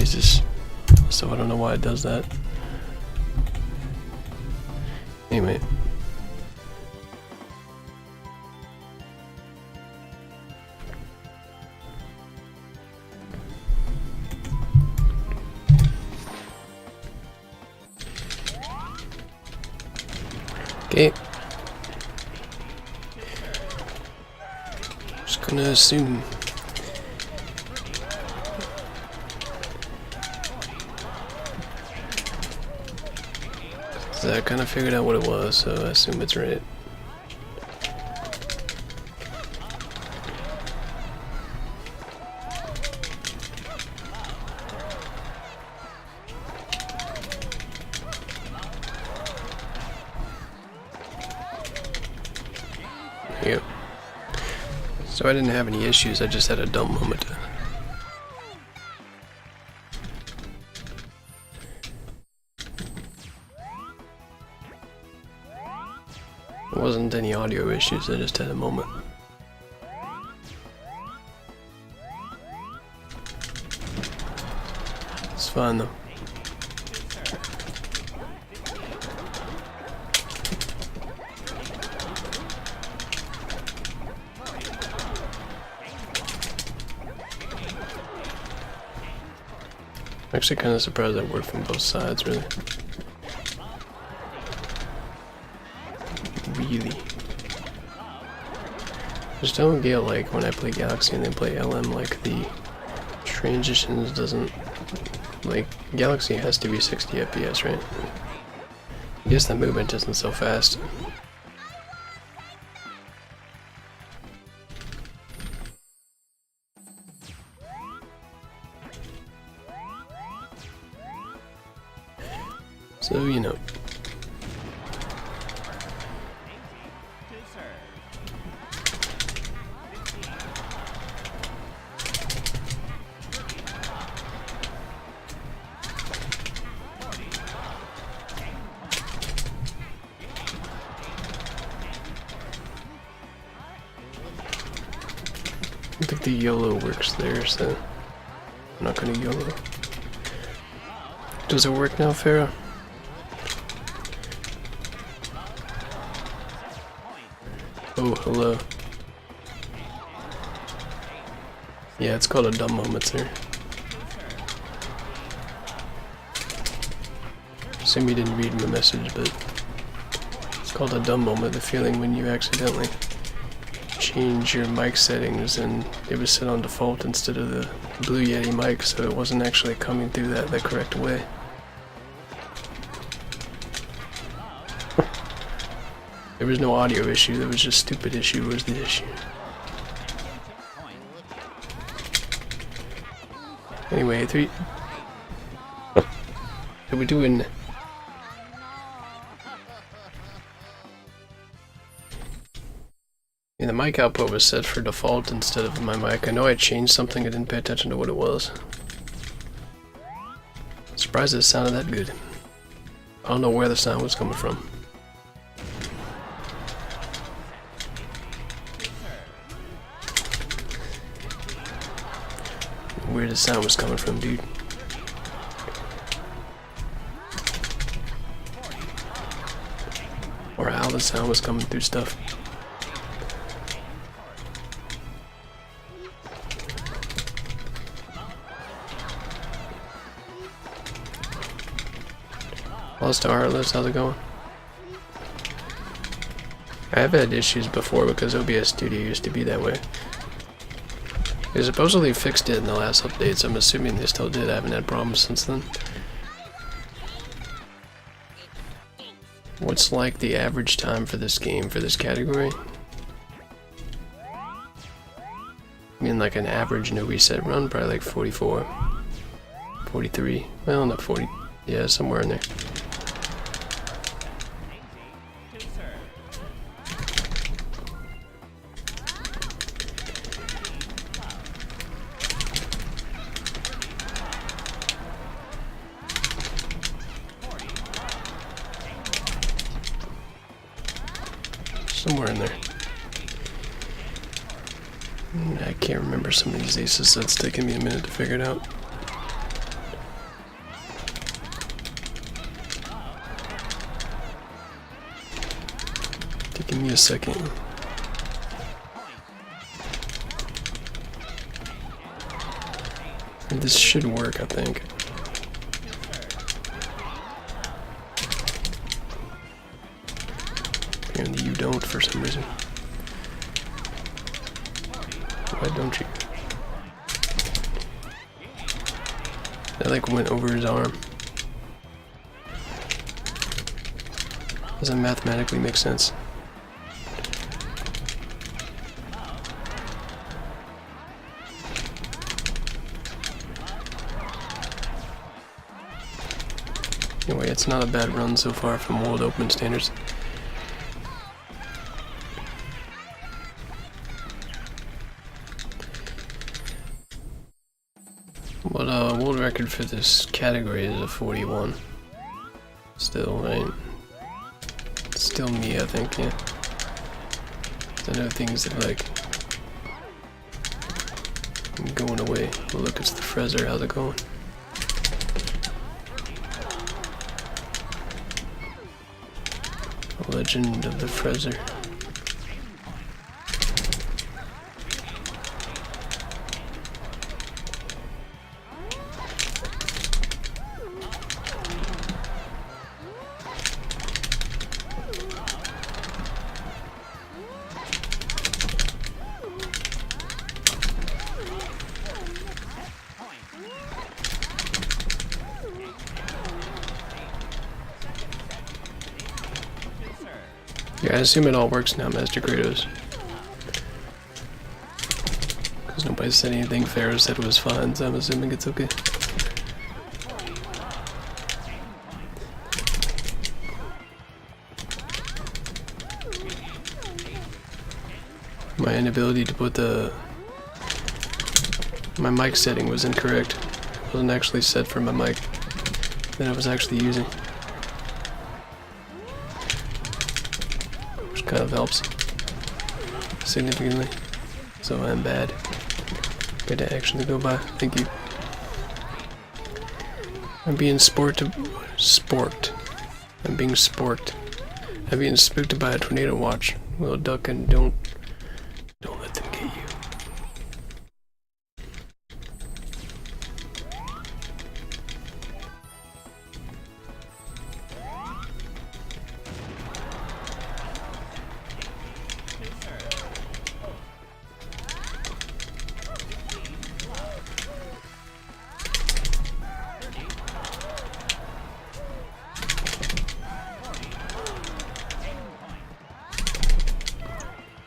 Jesus. So I don't know why it does that. Anyway. Okay. Just gonna assume. So I kind of figured out what it was, so I assume it's right. There you go. So I didn't have any issues, I just had a dumb moment. There wasn't any audio issues, I just had a moment. It's fine though. I'm actually kind of surprised that worked from both sides, really. Really. I just don't get, like, when I play Galaxy and then play LM, like, the transitions doesn't... Like, Galaxy has to be 60 FPS, right? I guess the movement isn't so fast. So, you know. I think the YOLO works there, so I'm not gonna YOLO. Does it work now, Farah? Oh, hello. Yeah, it's called a dumb moment, sir. Assume you didn't read my message, but it's called a dumb moment, the feeling when you accidentally change your mic settings and it was set on default instead of the Blue Yeti mic, so it wasn't actually coming through that the correct way. There was no audio issue, there was just stupid issue was the issue. Anyway, what are we doing? Yeah, the mic output was set for default instead of my mic. I know I changed something, I didn't pay attention to what it was. Surprised it sounded that good. I don't know where the sound was coming from. Where the sound was coming from, dude. Or how the sound was coming through stuff. Lost to Heartless, how's it going? I have had issues before because OBS Studio used to be that way. They supposedly fixed it in the last updates. I'm assuming they still did. I haven't had problems since then. What's like the average time for this game, for this category? I mean like an average no reset run, probably like 44, 43, well not 40, yeah, somewhere in there. Somewhere in there. I can't remember some of these aces, so it's taking me a minute to figure it out. Give me a second. And this should work, I think. And you don't for some reason. Why don't you? That like went over his arm. Doesn't mathematically make sense. Anyway, it's not a bad run so far from World Open standards. But world record for this category is a 41. Still, right? Still me, I think, yeah. I know things that like going away. Well, look, it's the Frezer. How's it going? Legend of the Frezer. Yeah, I assume it all works now, Master Kratos. Because nobody said anything Pharaoh said was fine, so I'm assuming it's okay. My inability to put my mic setting was incorrect. It wasn't actually set for my mic that I was actually using. Kind of helps significantly, so I'm bad. Way to actually go by. Thank you. I'm being sporked. I'm being sporked. I'm being spooked by a tornado watch. Well, duck and don't let them get you.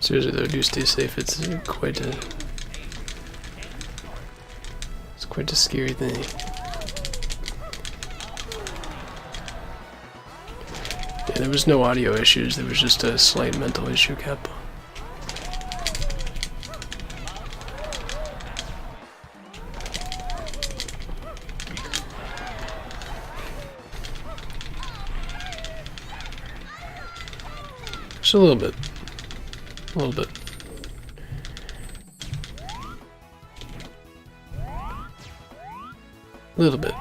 Seriously though, do stay safe. It's quite a scary thing. Yeah, there was no audio issues. There was just a slight mental issue, Kappa. Just a little bit. A little bit. A little bit.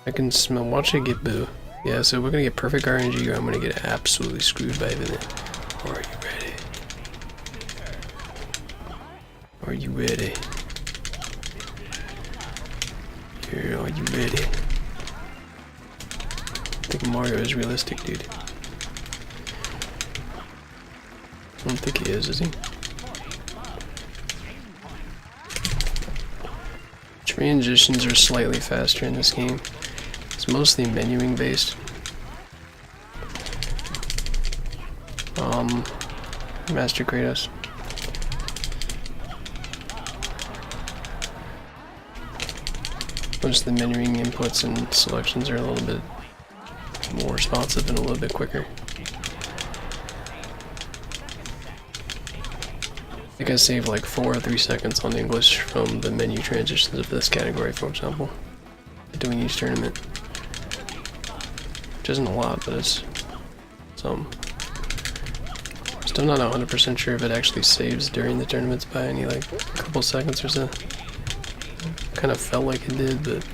I can smell. Watch it get boo. Yeah, so we're gonna get perfect RNG or I'm gonna get absolutely screwed by everything. Are you ready? Are you ready? Here, are you ready? I think Mario is realistic, dude. I don't think he is he? Transitions are slightly faster in this game. It's mostly menuing based. Master Kratos. Most of the menuing inputs and selections are a little bit more responsive and a little bit quicker. I think I saved like 4 or 3 seconds on English from the menu transitions of this category, for example, doing each tournament. Which isn't a lot, but it's some. Still not 100% sure if it actually saves during the tournaments by any like couple seconds or so. Kind of felt like it did, but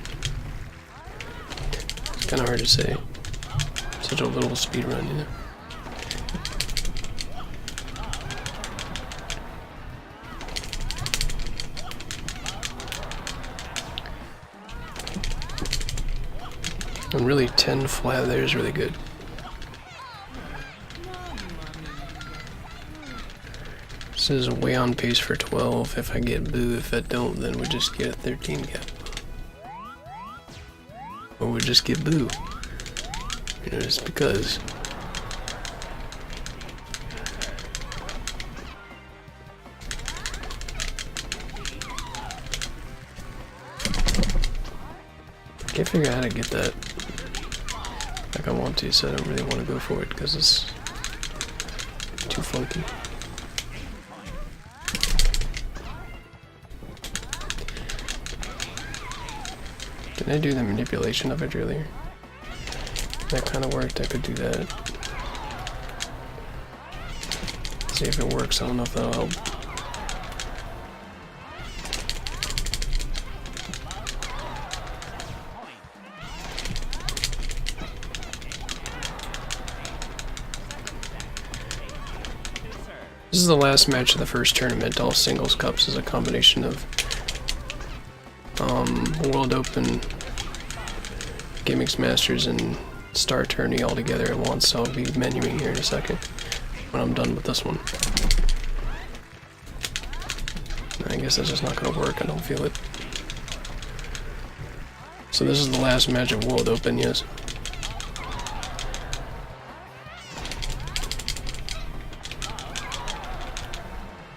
it's kind of hard to say. Such a little speed run, you know. And really 10 flat there is really good. This is way on pace for 12 if I get boo. If I don't, then we just get a 13 gap. Or we just get boo. You know, just because. Can't figure out how to get that like I want to, so I don't really want to go for it because it's too funky. Did I do the manipulation of it earlier? That kind of worked. I could do that. See if it works. I don't know if that'll help. This is the last match of the first tournament. All singles cups is a combination of World Open, Gimmicks Masters, and Star Tourney all together at once. So I'll be menuing here in a second when I'm done with this one. I guess that's just not going to work. I don't feel it. So this is the last match of World Open, yes.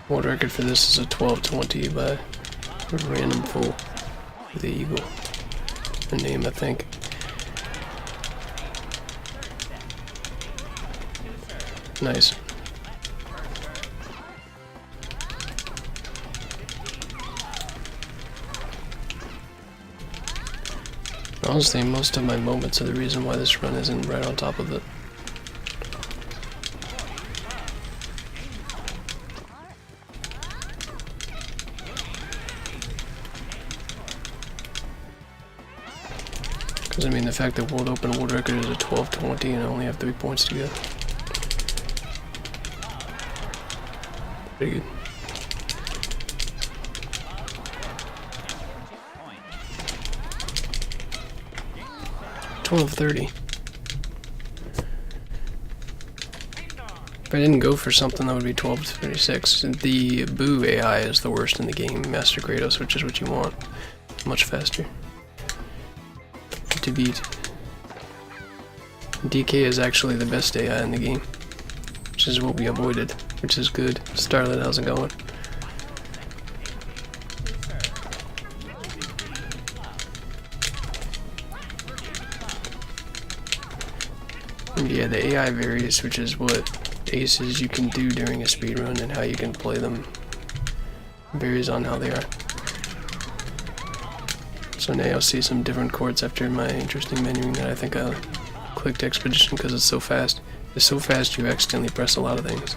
World record for this is a 12:20 by a random fool with the eagle. The name, I think. Nice. Honestly, most of my moments are the reason why this run isn't right on top of it. Because, I mean, the fact that World Open World Record is a 12:20 and I only have 3 points to go. Pretty good. $12.30. If I didn't go for something, that would be $12.36. The Boo AI is the worst in the game, Master Kratos, which is what you want. Much faster to beat. DK is actually the best AI in the game, which is what we avoided, which is good. Starlet, how's it going? And yeah, the AI varies, which is what aces you can do during a speedrun and how you can play them. Varies on how they are. So now you'll see some different chords after my interesting menuing that I think I clicked Expedition because it's so fast. It's so fast you accidentally press a lot of things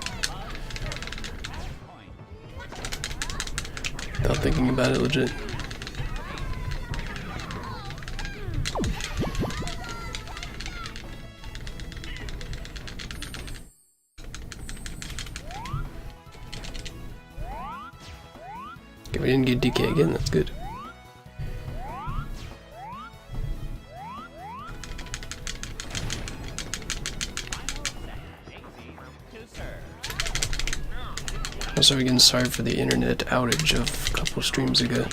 without thinking about it legit. Okay, we didn't get DK again, that's good. Also, again, sorry for the internet outage of a couple of streams ago.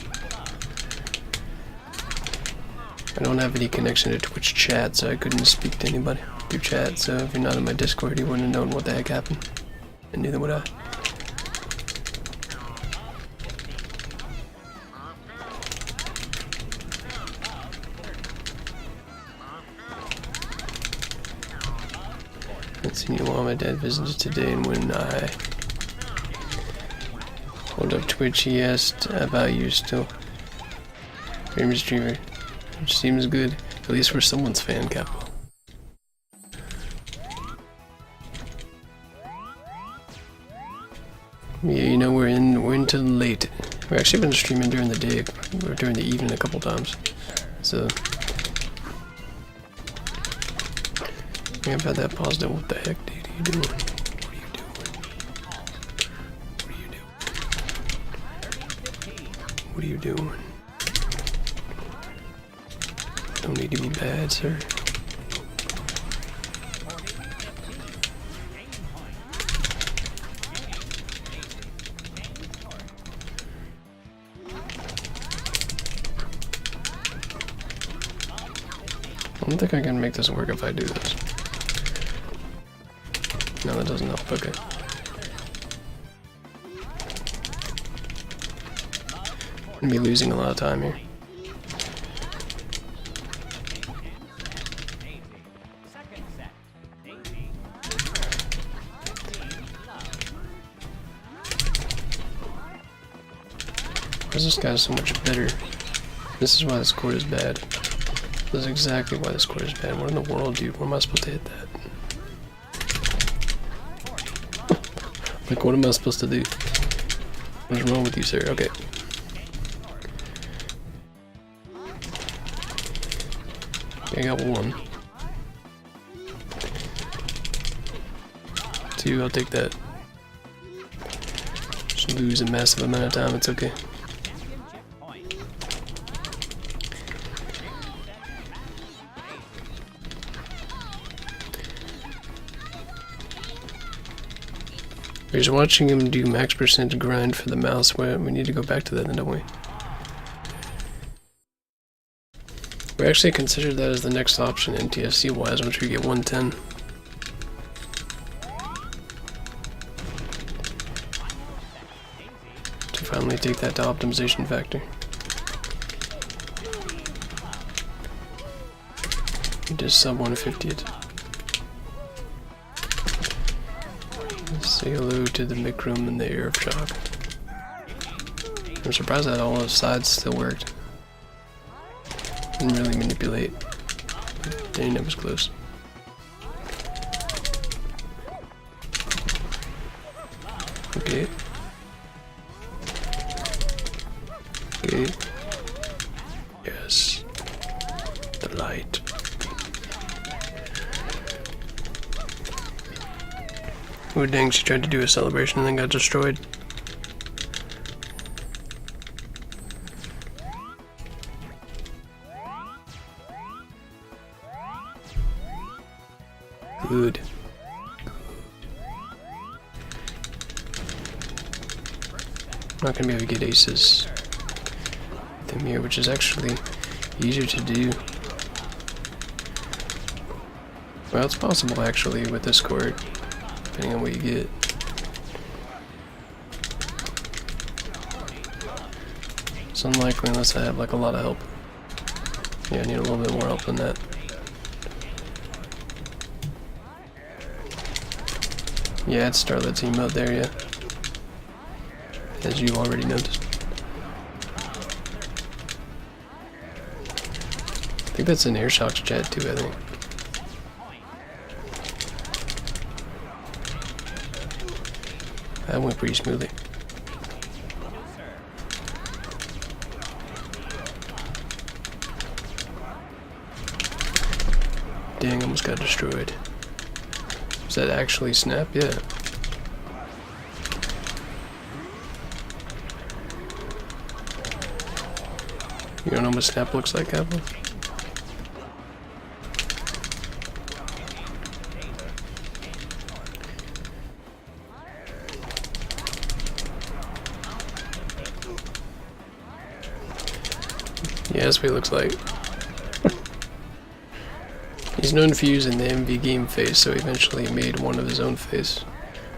I don't have any connection to Twitch chat, so I couldn't speak to anybody through chat, so if you're not in my Discord, you wouldn't have known what the heck happened. And neither would I. Let's see, while my dad visited today, and when I hold up Twitch, he asked about you still. Famous streamer, which seems good, at least for someone's fan cap. Yeah, you know, we're into late. We've actually been streaming during the day or during the evening a couple times. So yeah, I've had that paused out. What the heck, dude, are you doing? What are you doing? Don't need to be bad, sir. don't think I can make this work if I do this. No, that doesn't help. Okay. I'm gonna be losing a lot of time here. Why is this guy so much better? This is why this court is bad. This is exactly why this court is bad. What in the world, dude? Where am I supposed to hit that? Like, what am I supposed to do? What's wrong with you, sir? Okay. I got 1. 2, I'll take that. Just lose a massive amount of time, it's okay. We're just watching him do max percent grind for the mouse. We need to go back to that then, don't we? We actually considered that as the next option NTSC wise once we get 110. To finally take that to optimization factor. Just sub 150 it. Say hello to the mic room and the air of shock. I'm surprised that all those sides still worked. Didn't really manipulate. Dang, that was close. Okay. Okay. Yes. The light. Oh dang, she tried to do a celebration and then got destroyed. Good. I'm not gonna be able to get aces with him here, which is actually easier to do. Well, it's possible actually with this court, depending on what you get. It's unlikely unless I have like a lot of help. Yeah, I need a little bit more help than that. Yeah, it's Starlet team mode there, yeah. As you already noticed. I think that's in Airshock's chat too, I think. That went pretty smoothly. Dang, almost got destroyed. Does that actually snap? Yeah. You don't know what snap looks like, Apple? Yeah, that's what he looks like. He's known for using the MV game face, so he eventually made one of his own face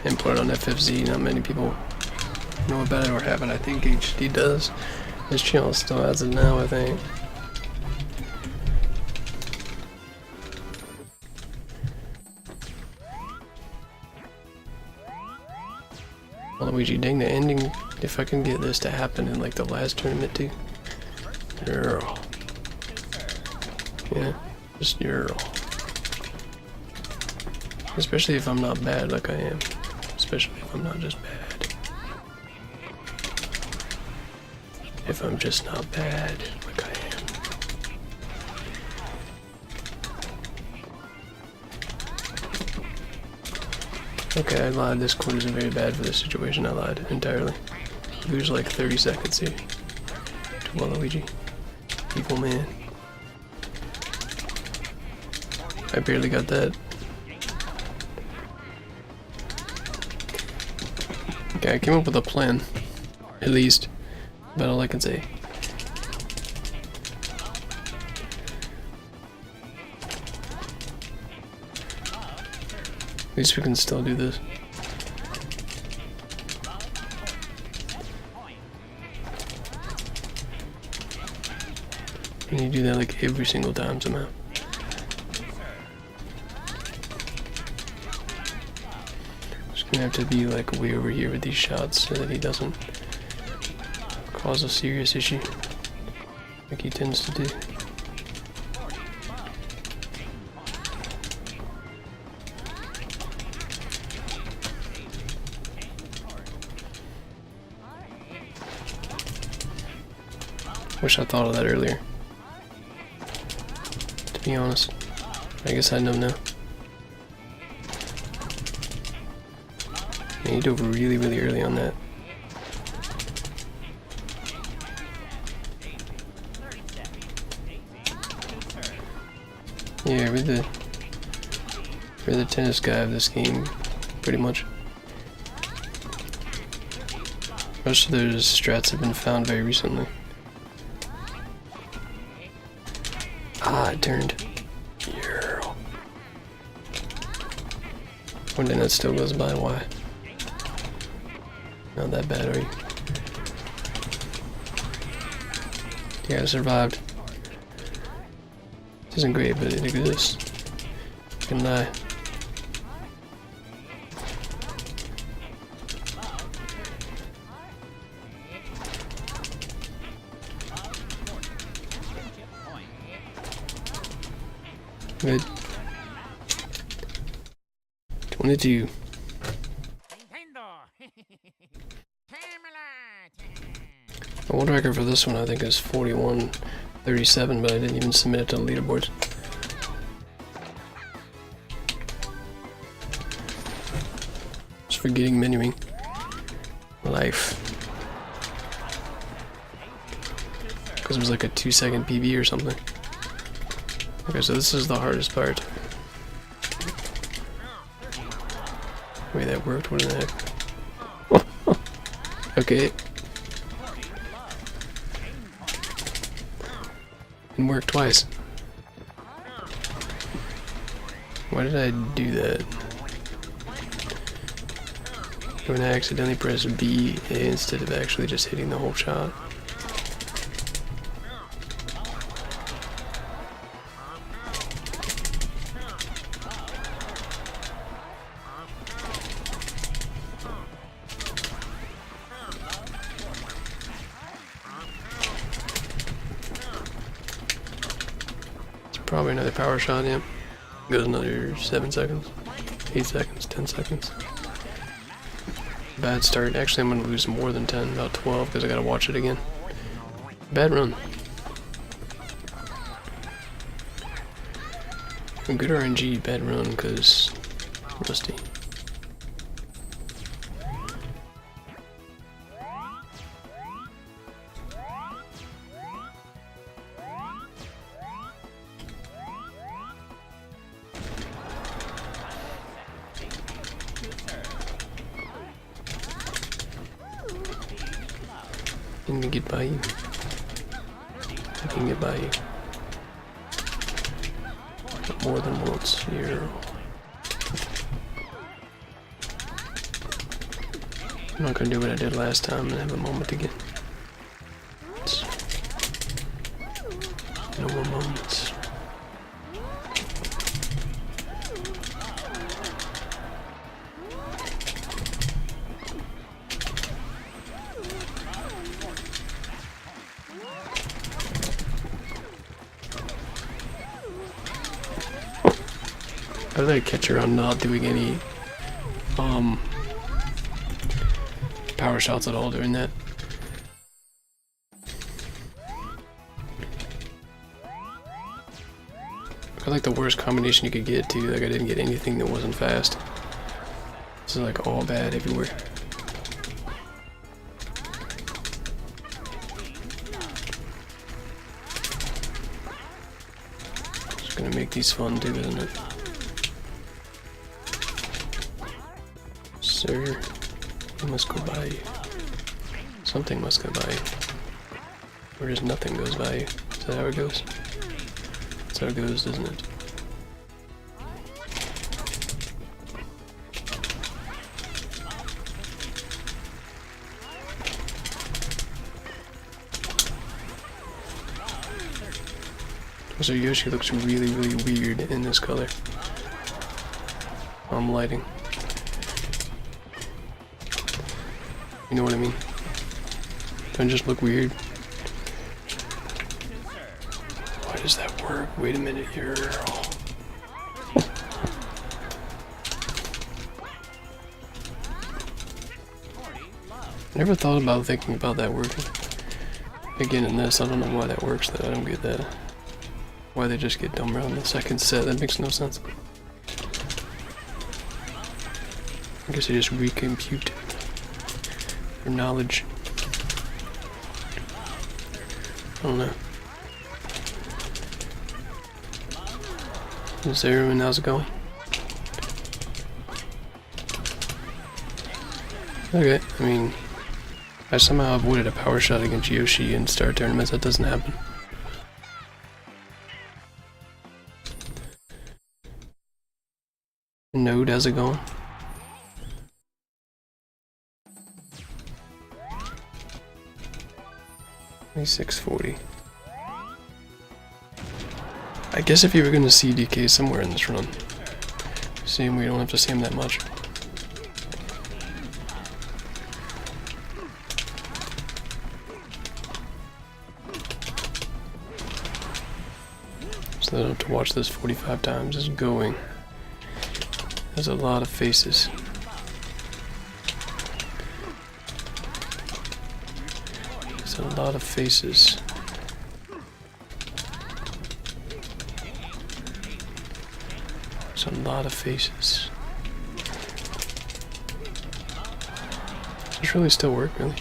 and put it on FFZ. Not many people know about it or have it. I think HD does. His channel still has it now, I think. Luigi, dang the ending. If I can get this to happen in like the last tournament too. Girl. Yeah, just girl. Especially if I'm not bad like I am. Especially if I'm not just bad. If I'm just not bad like I am. Okay, I lied. This court isn't very bad for this situation. I lied entirely. Lose like 30 seconds here. To Waluigi. Evil man. I barely got that. Okay, I came up with a plan. At least. About all I can say. At least we can still do this. And you do that like every single time somehow. Just gonna have to be like way over here with these shots so that he doesn't cause a serious issue like he tends to do. Wish I thought of that earlier. To be honest. I guess I know now. Yeah, he dove really, really early on that. Yeah, we're the tennis guy of this game, pretty much. Most of those strats have been found very recently. Ah, it turned. Yeah. One day that still goes by, why? Not that bad, are you? Yeah, I survived. This isn't great, but it exists. I can die. Good. 22. The world record for this one I think is 41:37, but I didn't even submit it to the leaderboards. Just forgetting menuing. Life. Because it was like a 2-second PB or something. Okay, so this is the hardest part. Wait, that worked? What in the heck? Okay. It worked twice. Why did I do that? When I accidentally pressed B instead of actually just hitting the whole shot. Probably another power shot, yeah. Goes another 7 seconds, 8 seconds, 10 seconds. Bad start. Actually, I'm gonna lose more than 10, about 12, because I gotta watch it again. Bad run. Good RNG, bad run, because rusty. I can get by you. I can get by you. But more than once here. I'm not gonna do what I did last time and have a moment again. No more moments. How did I catch her on not doing any power shots at all during that? I like the worst combination you could get too. Like I didn't get anything that wasn't fast. This is like all bad everywhere. Just gonna make these fun too, isn't it? Sir, you must go by you. Something must go by you. Or just nothing goes by you. Is that how it goes? That's how it goes, doesn't it? So Yoshi looks really, really weird in this color. Lighting. You know what I mean? Don't just look weird. Why does that work? Wait a minute here. Never thought about thinking about that working. Again, in this, I don't know why that works though. I don't get that. Why they just get dumber on the second set. That makes no sense. I guess they just recompute for knowledge. I don't know. Is everyone, how's it going? Okay, I mean, I somehow avoided a power shot against Yoshi in Star Tournaments. That doesn't happen. Node, how's it going? $640. I guess if you were going to see DK somewhere in this run, seeing we don't have to see him that much. So I don't have to watch this 45 times. It's going. There's a lot of faces. There's a lot of faces. There's a lot of faces. Does this really still work, really?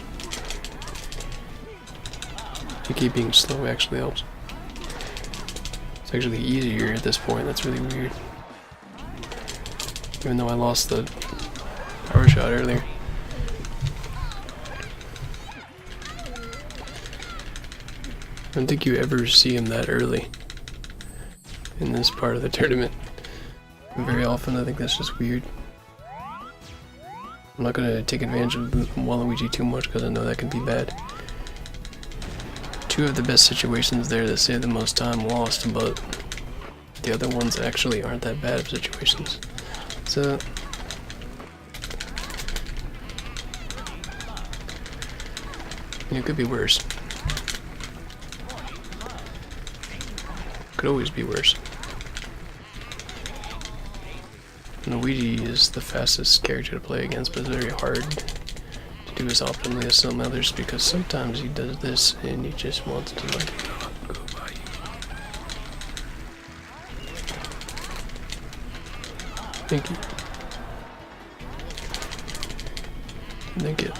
You keep being slow actually helps. It's actually easier at this point. That's really weird. Even though I lost the power shot earlier. I don't think you ever see him that early in this part of the tournament. Very often, I think that's just weird. I'm not gonna take advantage of Waluigi too much because I know that can be bad. Two of the best situations there that save the most time lost, but the other ones actually aren't that bad of situations. So it could be worse. Could always be worse. Luigi is the fastest character to play against, but it's very hard to do as optimally as some others because sometimes he does this and he just wants to like go by you. Thank you. Thank you.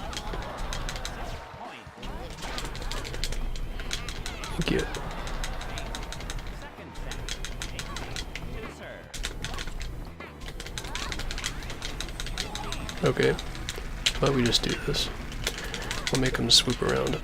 Thank you. Okay, why don't we just do this? We'll make him swoop around.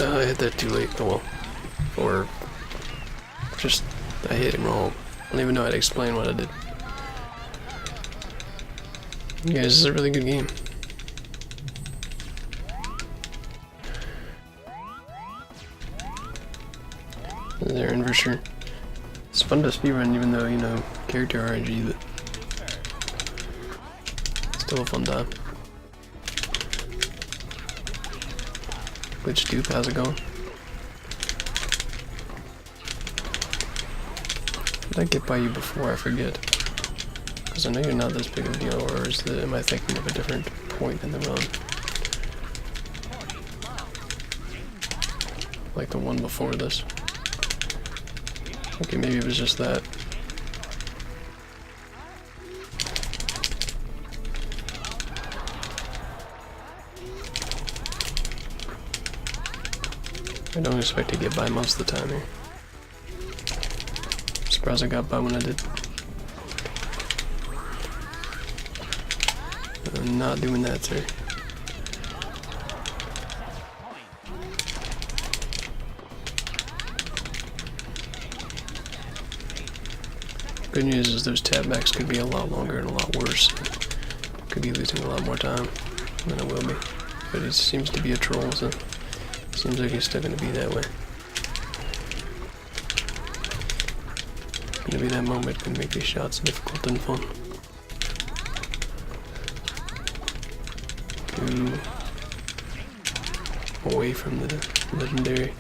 I hit that too late. Oh well. Or just I hit him wrong. I don't even know how to explain what I did. Yeah, this is a really good game. There, and for sure. It's fun to speedrun even though, you know, character RNG, but still a fun time. Which dupe, how's it going? Did I get by you before? I forget. Because I know you're not this big of a deal, or am I thinking of a different point in the run? Like the one before this. Okay, maybe it was just that. I don't expect to get by most of the time here. I'm surprised I got by when I did. I'm not doing that, sir. Good news is those tab-backs could be a lot longer and a lot worse. Could be losing a lot more time than it will be. But he seems to be a troll, so it seems like he's still going to be that way. It's going to be that moment that make these shots difficult and fun. Away from the legendary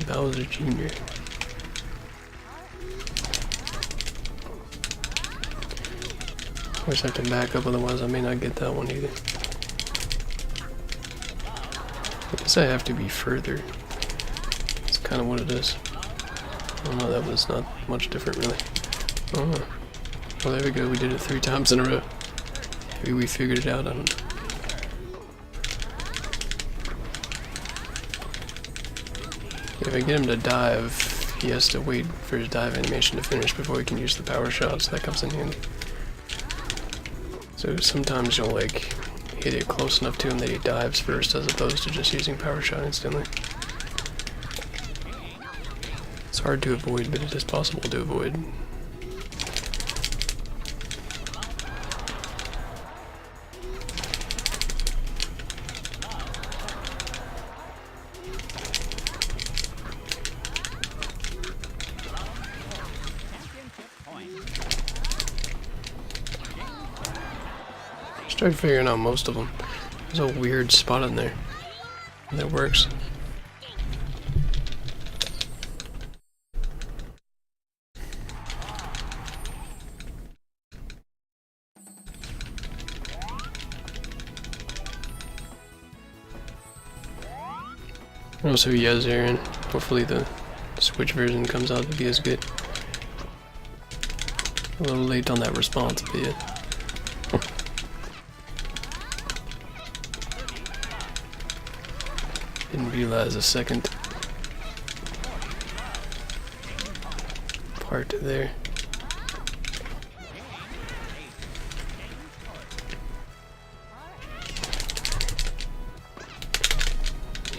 Bowser Jr. Of course I have to back up, otherwise I may not get that one either. I guess I have to be further. That's kind of what it is. Oh no, that was not much different really. Oh, well there we go, we did it 3 times in a row. Maybe we figured it out, I don't know. If I get him to dive, he has to wait for his dive animation to finish before he can use the power shot, so that comes in handy. So sometimes you'll like hit it close enough to him that he dives first as opposed to just using power shot instantly. It's hard to avoid, but it is possible to avoid. Started figuring out most of them. There's a weird spot in there that works. Also, yes, Aaron. Hopefully the Switch version comes out to be as good. A little late on that response, but yeah. Didn't realize a second part there.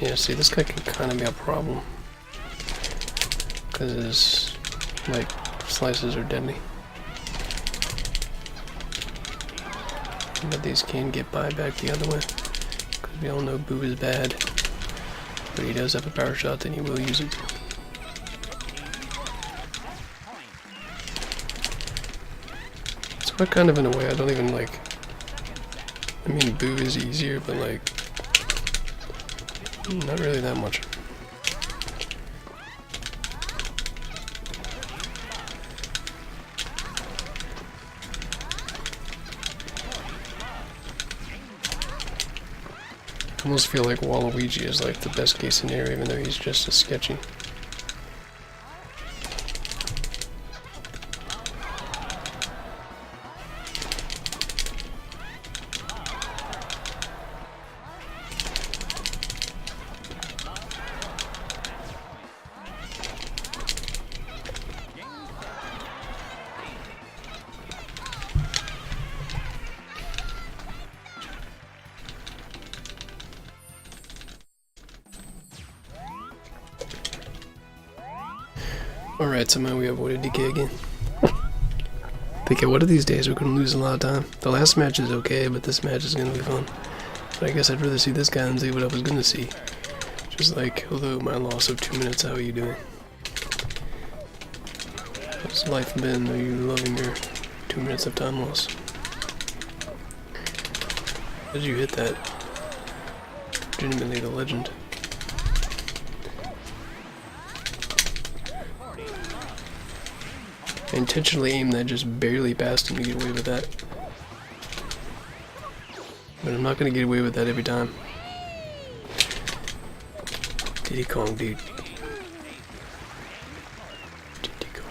Yeah, see, this guy can kind of be a problem because his like slices are deadly. But these can get by back the other way because we all know Boo is bad. But he does have a power shot, then he will use it. So kind of in a way I don't even like. I mean, Boo is easier, but like not really that much. I almost feel like Waluigi is like the best case scenario, even though he's just as sketchy. Alright, somehow we avoided DK again. Thinking one of these days we're gonna lose a lot of time. The last match is okay, but this match is gonna be fun. But I guess I'd rather see this guy than see what I was gonna see. Just like, hello, my loss of 2 minutes, how are you doing? How's life been? Are you loving your 2 minutes of time loss? How did you hit that? Legitimately the legend. I intentionally aimed that just barely past him to get away with that. But I'm not gonna get away with that every time. Diddy Kong, dude. Diddy Kong.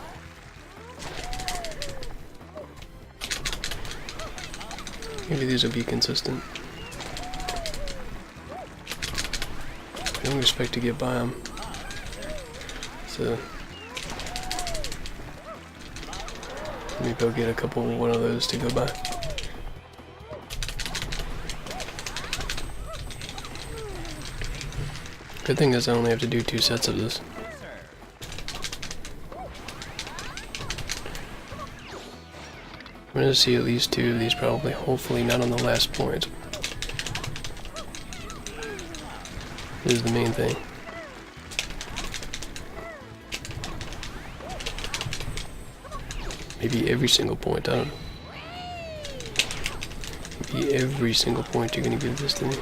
Maybe these will be consistent. I don't expect to get by him. So maybe I'll get one of those to go by. Good thing is I only have to do 2 sets of this. I'm gonna see at least 2 of these probably, hopefully not on the last point. This is the main thing. Maybe every single point, I don't know. Maybe every single point you're gonna give this to me.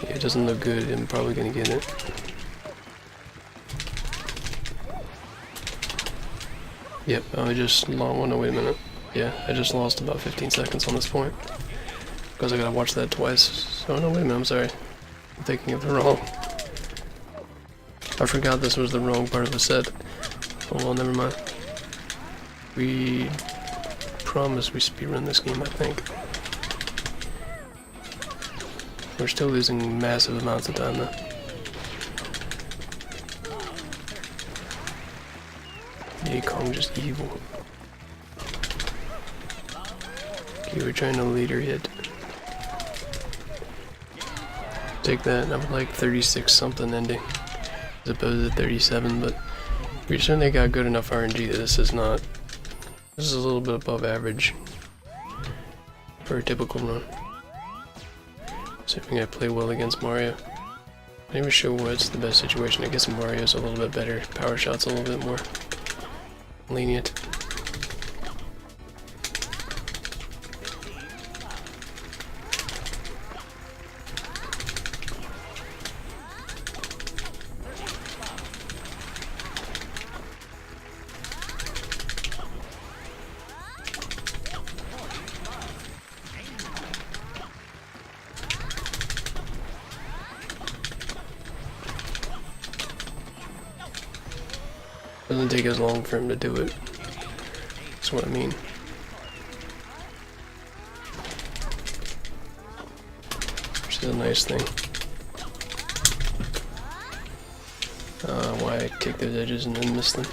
Yeah, it doesn't look good, I'm probably gonna get it. Yep, I just lost, oh no, wait a minute. Yeah, I just lost about 15 seconds on this point. Because I gotta watch that twice. So, no, wait a minute, I'm sorry. I'm thinking of the wrong. I forgot this was the wrong part of the set. Oh well, never mind. We promised we speedrun this game, I think. We're still losing massive amounts of time though. Yeah, Kong just evil. Okay, we're trying to later hit. Take that, I would like 36 something ending, as opposed to 37, but we certainly got good enough RNG that this is not. This is a little bit above average for a typical run. Assuming I play well against Mario. Not even sure what's the best situation. I guess Mario's a little bit better. Power Shot's a little bit more lenient. Doesn't take as long for him to do it. That's what I mean. Which is a nice thing. Why I kicked those edges and then missed them.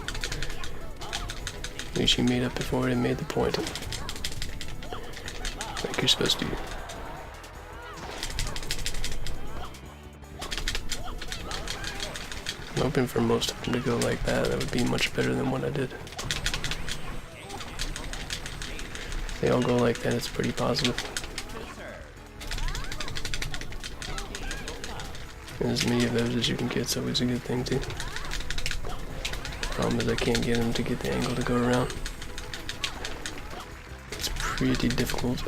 At least you made up before it made the point. Like you're supposed to. I'm hoping for most of them to go like that. That would be much better than what I did. If they all go like that, it's pretty positive. And as many of those as you can get is always a good thing too. Problem is I can't get them to get the angle to go around. It's pretty difficult.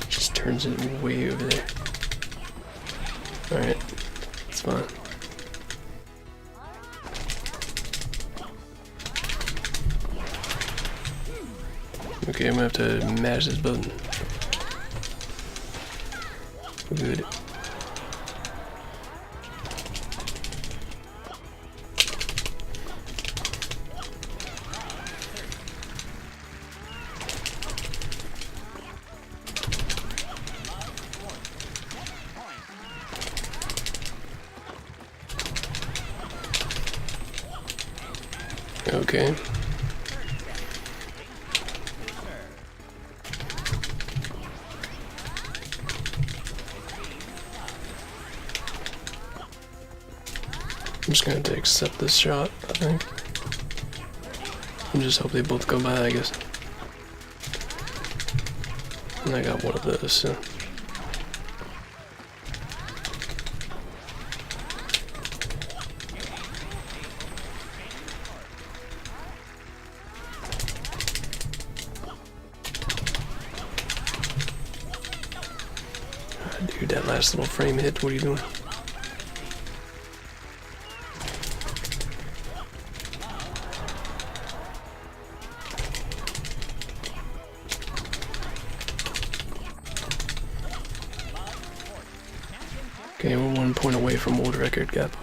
Just turns it way over there. Alright, it's fine. Okay, I'm gonna have to mash this button. Good. Okay. I'm just gonna have to accept this shot, I think. And just hope they both go by, I guess. And I got one of those, so. Dude, that last little frame hit, what are you doing? Okay, we're 1 point away from world record gap.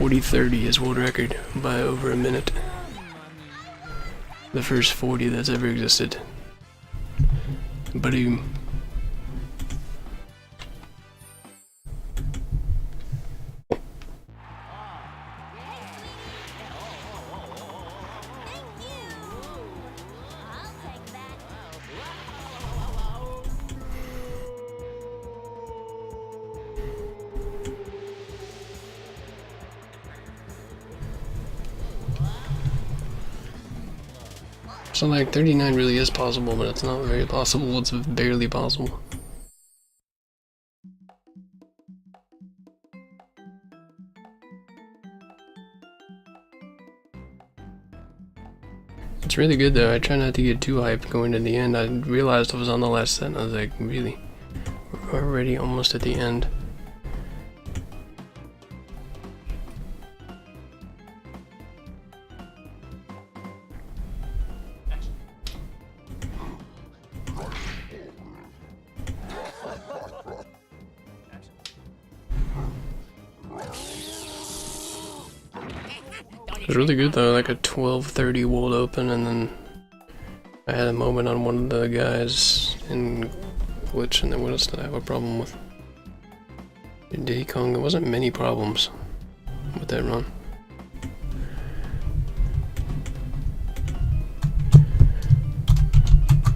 40:30 is world record by over a minute. The first 40 that's ever existed. Boom. So like 39 really is possible, but it's not very possible, it's barely possible. It's really good though. I try not to get too hyped going to the end. I realized I was on the last set and I was like, really? We're already almost at the end. It was really good though, like a 12:30 world open, and then I had a moment on one of the guys in glitch, and then what else did I have a problem with? In Diddy Kong, there wasn't many problems with that run.